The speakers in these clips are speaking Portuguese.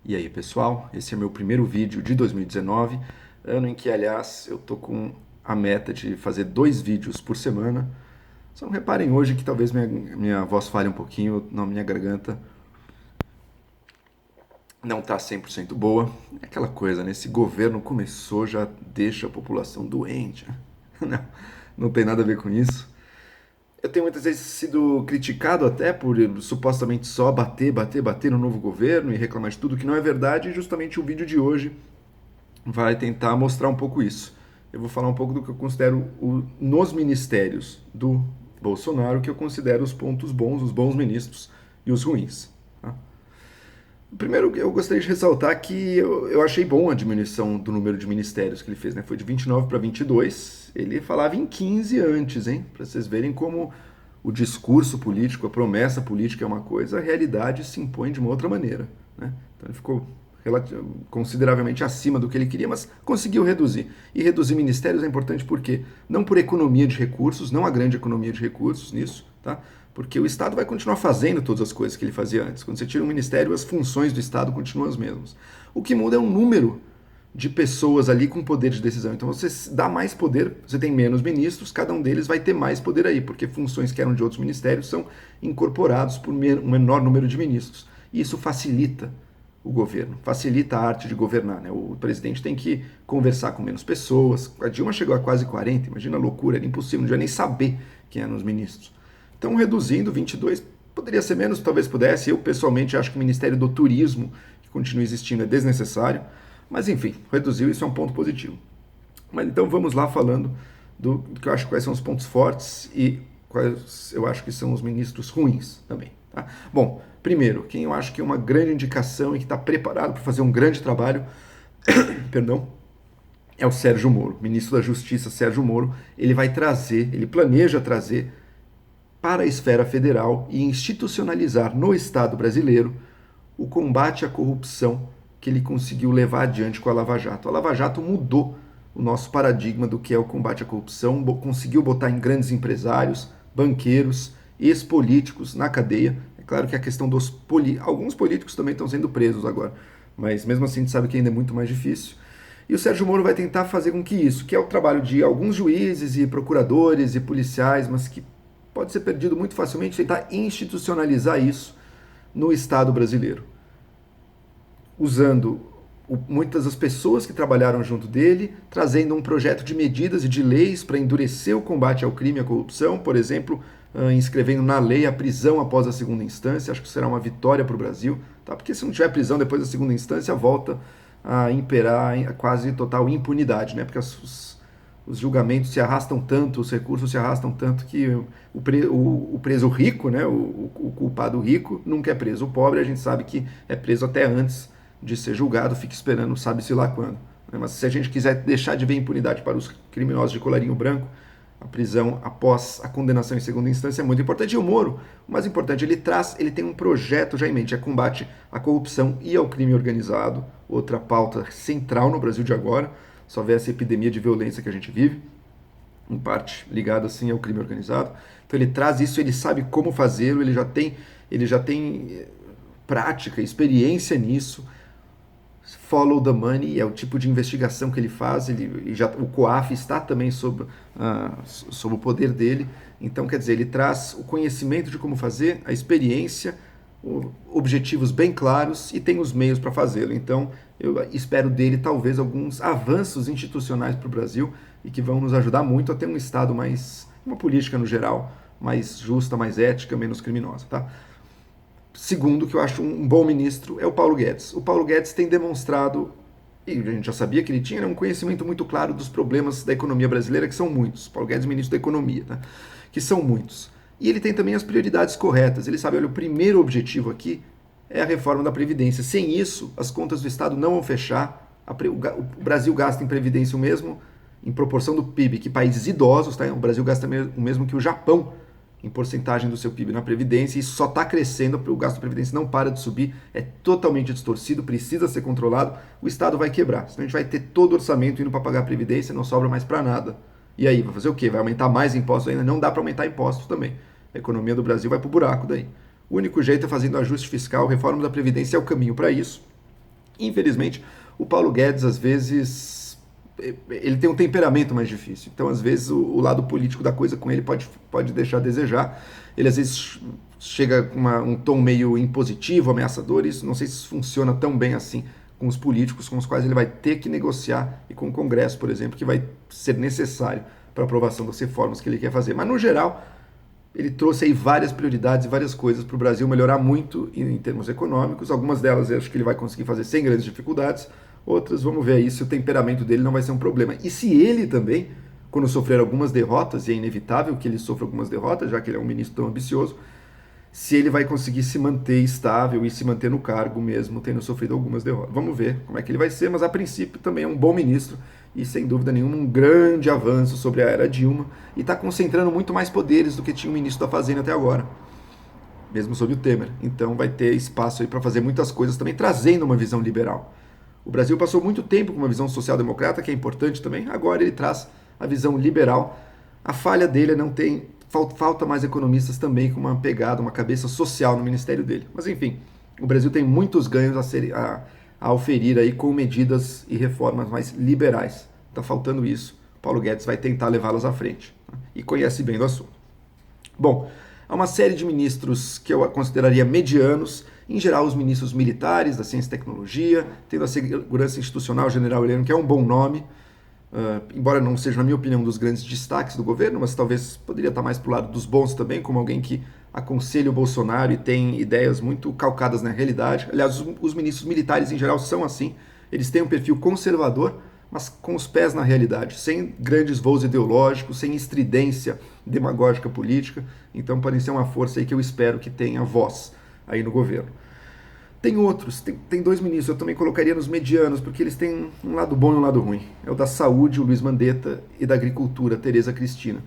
E aí, pessoal, esse é meu primeiro vídeo de 2019, ano em que, aliás, eu tô com a meta de fazer 2 vídeos por semana. Só reparem hoje que talvez minha voz falhe um pouquinho, na minha garganta não tá 100% boa. É aquela coisa, né? Esse governo começou, já deixa a população doente. Não, não tem nada a ver com isso. Eu tenho muitas vezes sido criticado até por supostamente só bater no novo governo e reclamar de tudo que não é verdade, e justamente o vídeo de hoje vai tentar mostrar um pouco isso. Eu vou falar um pouco do que eu considero nos ministérios do Bolsonaro, que eu considero os pontos bons, os bons ministros e os ruins. Tá? Primeiro, eu gostaria de ressaltar que eu achei bom a diminuição do número de ministérios que ele fez, né? Foi de 29 para 22. Ele falava em 15 antes, hein? Para vocês verem como o discurso político, a promessa política é uma coisa, a realidade se impõe de uma outra maneira, né? Então ele ficou consideravelmente acima do que ele queria, mas conseguiu reduzir. E reduzir ministérios é importante porque não por economia de recursos, não há grande economia de recursos nisso, tá? Porque o Estado vai continuar fazendo todas as coisas que ele fazia antes. Quando você tira um ministério, as funções do Estado continuam as mesmas. O que muda é o número de pessoas ali com poder de decisão. Então você dá mais poder, você tem menos ministros, cada um deles vai ter mais poder aí, porque funções que eram de outros ministérios são incorporados por um menor número de ministros. E isso facilita o governo, facilita a arte de governar, né? O presidente tem que conversar com menos pessoas. A Dilma chegou a quase 40, imagina a loucura, era impossível, não devia nem saber quem eram os ministros. Então, reduzindo 22, poderia ser menos, talvez pudesse. Eu, pessoalmente, acho que o Ministério do Turismo, que continua existindo, é desnecessário. Mas, enfim, reduziu, isso é um ponto positivo. Mas então vamos lá falando do que eu acho quais são os pontos fortes e quais eu acho que são os ministros ruins também. Tá? Bom, primeiro, quem eu acho que é uma grande indicação e que está preparado para fazer um grande trabalho, perdão, é o Sérgio Moro, ministro da Justiça Sérgio Moro. Ele vai trazer, ele planeja trazer para a esfera federal e institucionalizar no Estado brasileiro o combate à corrupção que ele conseguiu levar adiante com a Lava Jato. A Lava Jato mudou o nosso paradigma do que é o combate à corrupção, conseguiu botar em grandes empresários, banqueiros, ex-políticos na cadeia. É claro que a questão dos alguns políticos também estão sendo presos agora, mas mesmo assim a gente sabe que ainda é muito mais difícil. E o Sérgio Moro vai tentar fazer com que isso, que é o trabalho de alguns juízes e procuradores e policiais, mas que pode ser perdido muito facilmente, tentar institucionalizar isso no Estado brasileiro, usando muitas das pessoas que trabalharam junto dele, trazendo um projeto de medidas e de leis para endurecer o combate ao crime e à corrupção, por exemplo, inscrevendo na lei a prisão após a segunda instância. Acho que será uma vitória para o Brasil, tá? Porque se não tiver prisão depois da segunda instância, volta a imperar a quase total impunidade, né? Porque os julgamentos se arrastam tanto, os recursos se arrastam tanto que o preso rico, né, o culpado rico, nunca é preso. O pobre, a gente sabe que é preso até antes de ser julgado, fica esperando, sabe-se lá quando. Mas se a gente quiser deixar de ver impunidade para os criminosos de colarinho branco, a prisão após a condenação em segunda instância é muito importante. E o Moro, o mais importante, ele tem um projeto já em mente, é combate à corrupção e ao crime organizado, outra pauta central no Brasil de agora. Só vê essa epidemia de violência que a gente vive, em parte ligada assim ao crime organizado. Então ele traz isso, ele sabe como fazê-lo, ele já tem prática, experiência nisso. Follow the money é o tipo de investigação que ele faz. O COAF está também sob o poder dele. Então, quer dizer, ele traz o conhecimento de como fazer, a experiência, objetivos bem claros e tem os meios para fazê-lo. Então, eu espero dele talvez alguns avanços institucionais para o Brasil e que vão nos ajudar muito a ter um Estado mais, uma política no geral, mais justa, mais ética, menos criminosa, tá? Segundo, que eu acho um bom ministro, é o Paulo Guedes. O Paulo Guedes tem demonstrado, e a gente já sabia que ele tinha, um conhecimento muito claro dos problemas da economia brasileira, que são muitos. Paulo Guedes, ministro da Economia, tá? Que são muitos. E ele tem também as prioridades corretas. Ele sabe, olha, o primeiro objetivo aqui é a reforma da Previdência. Sem isso, as contas do Estado não vão fechar. O Brasil gasta em Previdência o mesmo, em proporção do PIB, que países idosos, tá? O Brasil gasta o mesmo que o Japão, em porcentagem do seu PIB na Previdência, e isso só está crescendo, o gasto da Previdência não para de subir, é totalmente distorcido, precisa ser controlado, o Estado vai quebrar. Senão a gente vai ter todo o orçamento indo para pagar a Previdência, não sobra mais para nada. E aí, vai fazer o quê? Vai aumentar mais impostos ainda? Não dá para aumentar impostos também. A economia do Brasil vai para o buraco daí. O único jeito é fazendo ajuste fiscal, reforma da Previdência é o caminho para isso. Infelizmente, o Paulo Guedes, às vezes, ele tem um temperamento mais difícil. Então, às vezes, o lado político da coisa com ele pode deixar a desejar. Ele, às vezes, chega com um tom meio impositivo, ameaçador. Isso, não sei se isso funciona tão bem assim com os políticos com os quais ele vai ter que negociar e com o Congresso, por exemplo, que vai ser necessário para a aprovação das reformas que ele quer fazer. Mas, no geral, ele trouxe aí várias prioridades e várias coisas para o Brasil melhorar muito em termos econômicos. Algumas delas eu acho que ele vai conseguir fazer sem grandes dificuldades. Outras, vamos ver aí se o temperamento dele não vai ser um problema. E se ele também, quando sofrer algumas derrotas, e é inevitável que ele sofra algumas derrotas, já que ele é um ministro tão ambicioso, se ele vai conseguir se manter estável e se manter no cargo mesmo, tendo sofrido algumas derrotas. Vamos ver como é que ele vai ser, mas a princípio também é um bom ministro e sem dúvida nenhuma um grande avanço sobre a era Dilma e está concentrando muito mais poderes do que tinha o ministro da Fazenda até agora, mesmo sob o Temer. Então vai ter espaço aí para fazer muitas coisas também, trazendo uma visão liberal. O Brasil passou muito tempo com uma visão social-democrata, que é importante também, agora ele traz a visão liberal. A falha dele é não ter falta mais economistas também com uma pegada, uma cabeça social no ministério dele. Mas enfim, o Brasil tem muitos ganhos a oferir aí com medidas e reformas mais liberais. Está faltando isso. Paulo Guedes vai tentar levá-las à frente. E conhece bem do assunto. Bom, há uma série de ministros que eu consideraria medianos, em geral os ministros militares da ciência e tecnologia, tendo a segurança institucional, general Heleno, que é um bom nome, embora não seja, na minha opinião, um dos grandes destaques do governo, mas talvez poderia estar mais para o lado dos bons também, como alguém que aconselha o Bolsonaro e tem ideias muito calcadas na realidade. Aliás, os ministros militares em geral são assim, eles têm um perfil conservador, mas com os pés na realidade, sem grandes voos ideológicos, sem estridência demagógica política. Então podem ser uma força aí que eu espero que tenha voz aí no governo. Tem outros, tem dois ministros, eu também colocaria nos medianos, porque eles têm um lado bom e um lado ruim. É o da saúde, o Luiz Mandetta, e da agricultura, a Tereza Cristina.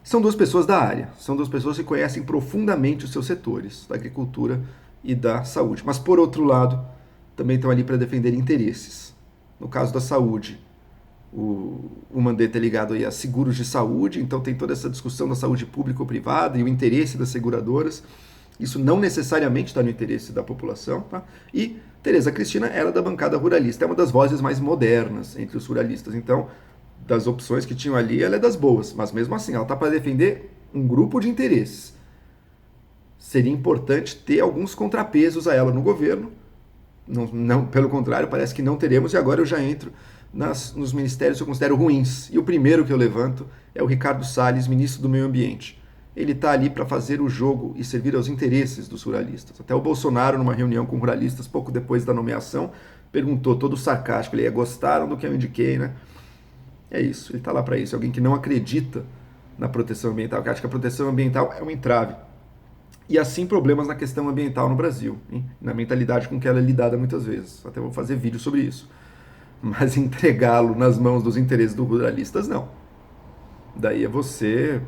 São duas pessoas da área, são duas pessoas que conhecem profundamente os seus setores, da agricultura e da saúde. Mas, por outro lado, também estão ali para defender interesses. No caso da saúde, o Mandetta é ligado aí a seguros de saúde, então tem toda essa discussão da saúde pública ou privada e o interesse das seguradoras. Isso não necessariamente está no interesse da população. Tá? E Tereza Cristina era da bancada ruralista, é uma das vozes mais modernas entre os ruralistas. Então, das opções que tinham ali, ela é das boas, mas mesmo assim, ela está para defender um grupo de interesses. Seria importante ter alguns contrapesos a ela no governo. Não, pelo contrário, parece que não teremos, e agora eu já entro nos ministérios que eu considero ruins. E o primeiro que eu levanto é o Ricardo Salles, ministro do Meio Ambiente. Ele está ali para fazer o jogo e servir aos interesses dos ruralistas. Até o Bolsonaro, numa reunião com ruralistas, pouco depois da nomeação, perguntou, todo sarcástico, ele gostaram do que eu indiquei, né? É isso, ele está lá para isso. Alguém que não acredita na proteção ambiental, que acha que a proteção ambiental é um entrave. E assim problemas na questão ambiental no Brasil, hein? Na mentalidade com que ela é lidada muitas vezes. Até vou fazer vídeo sobre isso. Mas entregá-lo nas mãos dos interesses dos ruralistas, não. Daí é você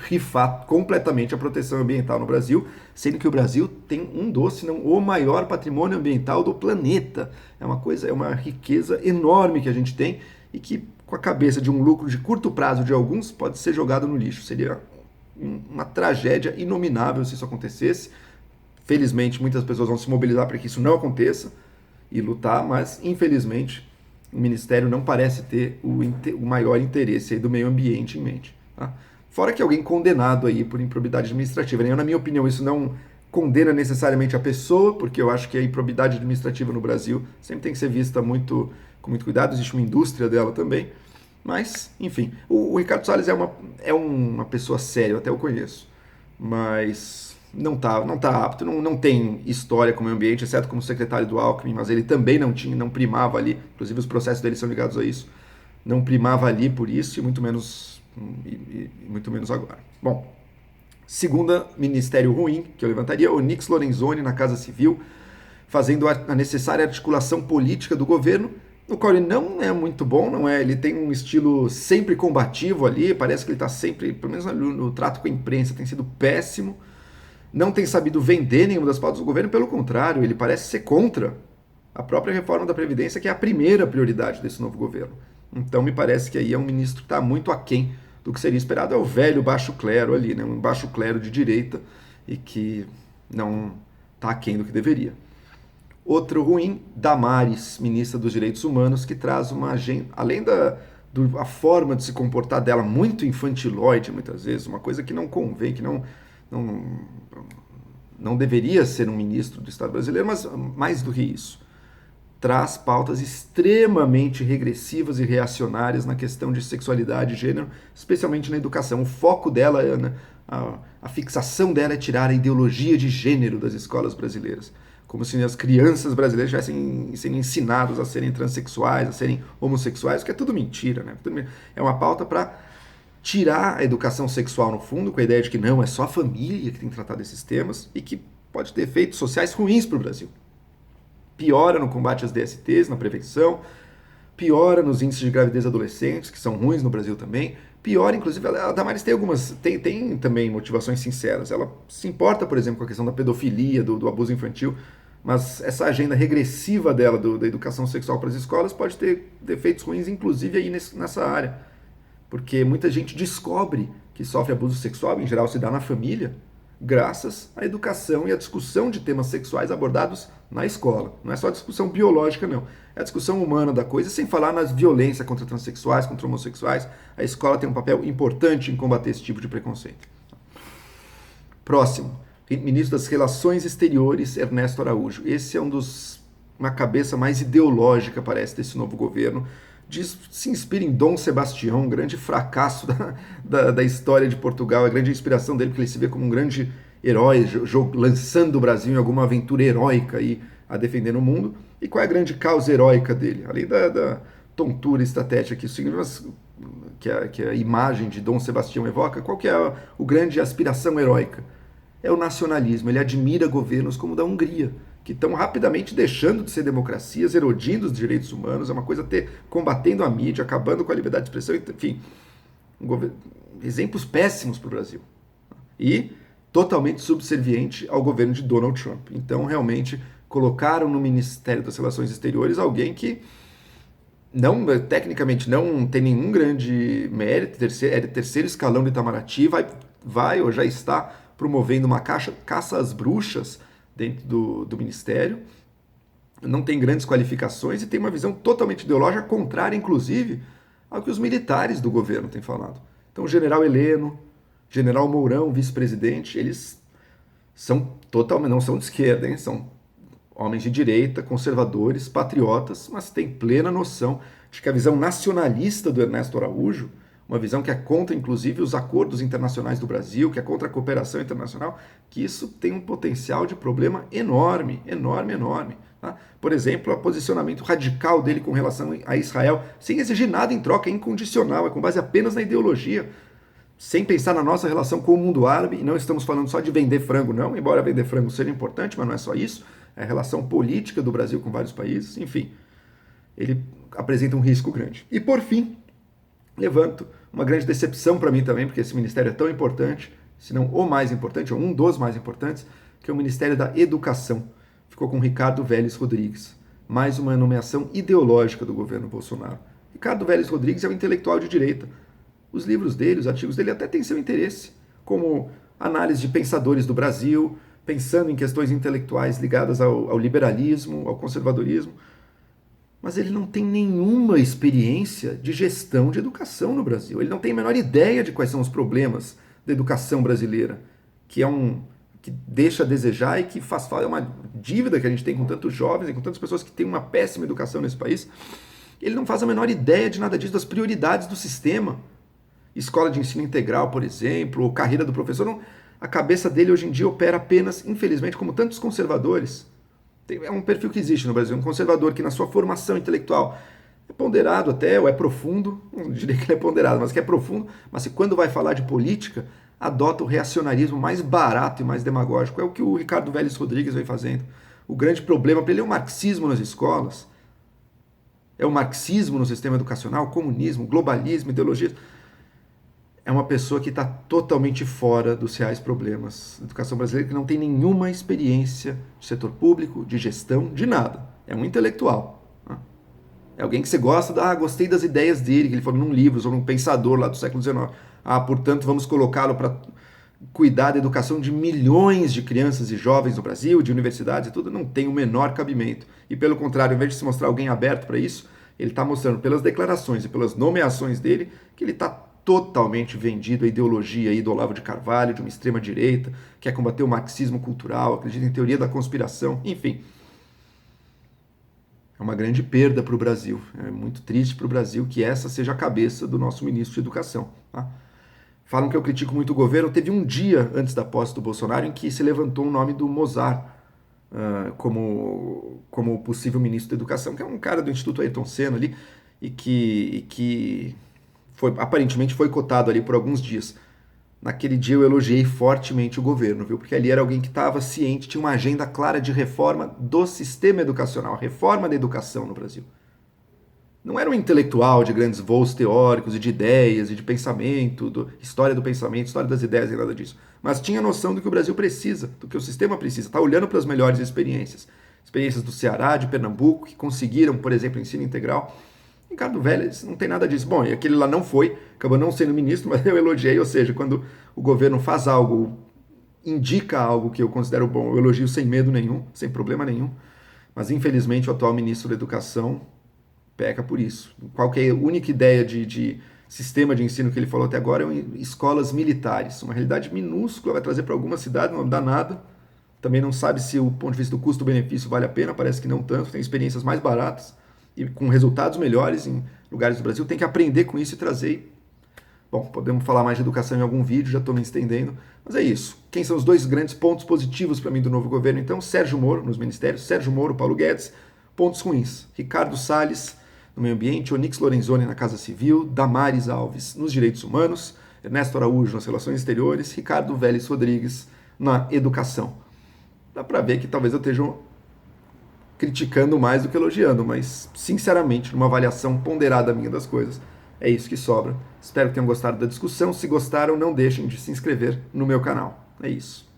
rifar completamente a proteção ambiental no Brasil, sendo que o Brasil tem um dos, se não o maior patrimônio ambiental do planeta. É uma riqueza enorme que a gente tem e que, com a cabeça de um lucro de curto prazo de alguns, pode ser jogado no lixo. Seria uma tragédia inominável se isso acontecesse. Felizmente, muitas pessoas vão se mobilizar para que isso não aconteça e lutar, mas, infelizmente, o Ministério não parece ter o maior interesse aí do meio ambiente em mente. Tá? Fora que alguém condenado aí por improbidade administrativa. Né? Na minha opinião, isso não condena necessariamente a pessoa, porque eu acho que a improbidade administrativa no Brasil sempre tem que ser vista com muito cuidado, existe uma indústria dela também. Mas, enfim, o Ricardo Salles é uma pessoa séria, eu até o conheço, mas não tá apto, não tem história com o meio ambiente, exceto como secretário do Alckmin, mas ele também não primava ali, inclusive os processos dele são ligados a isso, não primava ali por isso, e muito menos agora. Bom, segunda ministério ruim que eu levantaria, o Onyx Lorenzoni na Casa Civil, fazendo a necessária articulação política do governo, no qual ele não é muito bom, não é? Ele tem um estilo sempre combativo ali, parece que ele está sempre, pelo menos no trato com a imprensa, tem sido péssimo, não tem sabido vender nenhuma das pautas do governo, pelo contrário, ele parece ser contra a própria reforma da Previdência, que é a primeira prioridade desse novo governo. Então me parece que aí é um ministro que está muito aquém do que seria esperado, é o velho baixo clero ali, né? Um baixo clero de direita e que não está aquém do que deveria. Outro ruim, Damares, ministra dos Direitos Humanos, que traz uma agenda, além a forma de se comportar dela, muito infantilóide muitas vezes, uma coisa que não convém, que não, não deveria ser um ministro do Estado brasileiro, mas mais do que isso, traz pautas extremamente regressivas e reacionárias na questão de sexualidade e gênero, especialmente na educação. O foco dela, a fixação dela é tirar a ideologia de gênero das escolas brasileiras. Como se as crianças brasileiras estivessem sendo ensinadas a serem transexuais, a serem homossexuais, o que é tudo mentira, né? É uma pauta para tirar a educação sexual no fundo, com a ideia de que não, é só a família que tem que tratar desses temas e que pode ter efeitos sociais ruins para o Brasil. Piora no combate às DSTs, na prevenção, piora nos índices de gravidez adolescentes, que são ruins no Brasil também, piora, inclusive, a Damares tem também motivações sinceras. Ela se importa, por exemplo, com a questão da pedofilia, do abuso infantil, mas essa agenda regressiva dela, da educação sexual para as escolas, pode ter efeitos ruins, inclusive aí nessa área. Porque muita gente descobre que sofre abuso sexual, em geral se dá na família, graças à educação e à discussão de temas sexuais abordados na escola. Não é só a discussão biológica, não. É a discussão humana da coisa, sem falar nas violências contra transexuais, contra homossexuais. A escola tem um papel importante em combater esse tipo de preconceito. Próximo, ministro das Relações Exteriores, Ernesto Araújo. Esse é uma cabeça mais ideológica, parece, desse novo governo. Se inspira em Dom Sebastião, um grande fracasso da história de Portugal, a grande inspiração dele, porque ele se vê como um grande herói, lançando o Brasil em alguma aventura heróica aí, a defender no mundo. E qual é a grande causa heróica dele? Além da tontura estética que a imagem de Dom Sebastião evoca, qual que é a grande aspiração heróica? É o nacionalismo. Ele admira governos como o da Hungria, que estão rapidamente deixando de ser democracias, erodindo os direitos humanos, é uma coisa combatendo a mídia, acabando com a liberdade de expressão, enfim, exemplos péssimos para o Brasil. E totalmente subserviente ao governo de Donald Trump. Então, realmente, colocaram no Ministério das Relações Exteriores alguém que tecnicamente não tem nenhum grande mérito, é de terceiro escalão do Itamaraty, vai ou já está promovendo uma caça às bruxas dentro do Ministério, não tem grandes qualificações e tem uma visão totalmente ideológica, contrária, inclusive, ao que os militares do governo têm falado. Então, o general Heleno, general Mourão, vice-presidente, eles não são de esquerda, hein? São homens de direita, conservadores, patriotas, mas têm plena noção de que a visão nacionalista do Ernesto Araújo, uma visão que é contra, inclusive, os acordos internacionais do Brasil, que é contra a cooperação internacional, que isso tem um potencial de problema enorme, enorme, enorme. Tá? Por exemplo, o posicionamento radical dele com relação a Israel, sem exigir nada em troca, é incondicional, é com base apenas na ideologia, sem pensar na nossa relação com o mundo árabe, e não estamos falando só de vender frango, não, embora vender frango seja importante, mas não é só isso, é a relação política do Brasil com vários países, enfim, ele apresenta um risco grande. E por fim, levanto uma grande decepção para mim também, porque esse ministério é tão importante, se não o mais importante, ou um dos mais importantes, que é o Ministério da Educação. Ficou com Ricardo Vélez Rodrigues. Mais uma nomeação ideológica do governo Bolsonaro. Ricardo Vélez Rodrigues é um intelectual de direita. Os livros dele, os artigos dele até têm seu interesse, como análise de pensadores do Brasil, pensando em questões intelectuais ligadas ao liberalismo, ao conservadorismo, mas ele não tem nenhuma experiência de gestão de educação no Brasil. Ele não tem a menor ideia de quais são os problemas da educação brasileira, que deixa a desejar e que faz falta, é uma dívida que a gente tem com tantos jovens e com tantas pessoas que têm uma péssima educação nesse país. Ele não faz a menor ideia de nada disso, das prioridades do sistema. Escola de ensino integral, por exemplo, ou carreira do professor. A cabeça dele hoje em dia opera apenas, infelizmente, como tantos conservadores. É um perfil que existe no Brasil, um conservador que na sua formação intelectual é ponderado até, ou é profundo, não diria que ele é ponderado, mas que é profundo, mas que quando vai falar de política, adota o reacionarismo mais barato e mais demagógico. É o que o Ricardo Vélez Rodrigues vem fazendo. O grande problema para ele é o marxismo nas escolas, é o marxismo no sistema educacional, o comunismo, o globalismo, ideologia. É uma pessoa que está totalmente fora dos reais problemas da educação brasileira, que não tem nenhuma experiência de setor público, de gestão, de nada. É um intelectual. Né? É alguém que você gosta, gostei das ideias dele, que ele falou num livro, ou num pensador lá do século XIX. Portanto, vamos colocá-lo para cuidar da educação de milhões de crianças e jovens no Brasil, de universidades e tudo, não tem o menor cabimento. E pelo contrário, ao invés de se mostrar alguém aberto para isso, ele está mostrando pelas declarações e pelas nomeações dele que ele está totalmente vendido à ideologia aí do Olavo de Carvalho, de uma extrema-direita, quer combater o marxismo cultural, acredita em teoria da conspiração, enfim. É uma grande perda para o Brasil. É muito triste para o Brasil que essa seja a cabeça do nosso ministro de Educação. Tá? Falam que eu critico muito o governo. Teve um dia antes da posse do Bolsonaro em que se levantou o nome do Mozart como possível ministro da Educação, que é um cara do Instituto Ayrton Senna ali, e que aparentemente foi cotado ali por alguns dias. Naquele dia eu elogiei fortemente o governo, viu? Porque ali era alguém que estava ciente, tinha uma agenda clara de reforma do sistema educacional, reforma da educação no Brasil. Não era um intelectual de grandes voos teóricos e de ideias e de pensamento, história do pensamento, história das ideias e nada disso. Mas tinha noção do que o Brasil precisa, do que o sistema precisa. Está olhando para as melhores experiências. Experiências do Ceará, de Pernambuco, que conseguiram, por exemplo, ensino integral. Ricardo Vélez não tem nada disso. Bom, e aquele lá não foi, acabou não sendo ministro, mas eu elogiei, ou seja, quando o governo faz algo, indica algo que eu considero bom, eu elogio sem medo nenhum, sem problema nenhum. Mas infelizmente o atual ministro da Educação peca por isso. Qual que é a única ideia de sistema de ensino que ele falou até agora? É escolas militares. Uma realidade minúscula, vai trazer para alguma cidade, não dá nada. Também não sabe se o ponto de vista do custo-benefício vale a pena, parece que não tanto, tem experiências mais baratas e com resultados melhores em lugares do Brasil. Tem que aprender com isso e trazer. Bom, podemos falar mais de educação em algum vídeo, já estou me estendendo, mas é isso. Quem são os dois grandes pontos positivos para mim do novo governo? Então, Sérgio Moro nos ministérios, Sérgio Moro, Paulo Guedes. Pontos ruins, Ricardo Salles no meio ambiente, Onyx Lorenzoni na Casa Civil, Damares Alves nos direitos humanos, Ernesto Araújo nas relações exteriores, Ricardo Vélez Rodrigues na educação. Dá para ver que talvez eu esteja criticando mais do que elogiando, mas sinceramente, numa avaliação ponderada minha das coisas, é isso que sobra. Espero que tenham gostado da discussão. Se gostaram, não deixem de se inscrever no meu canal. É isso.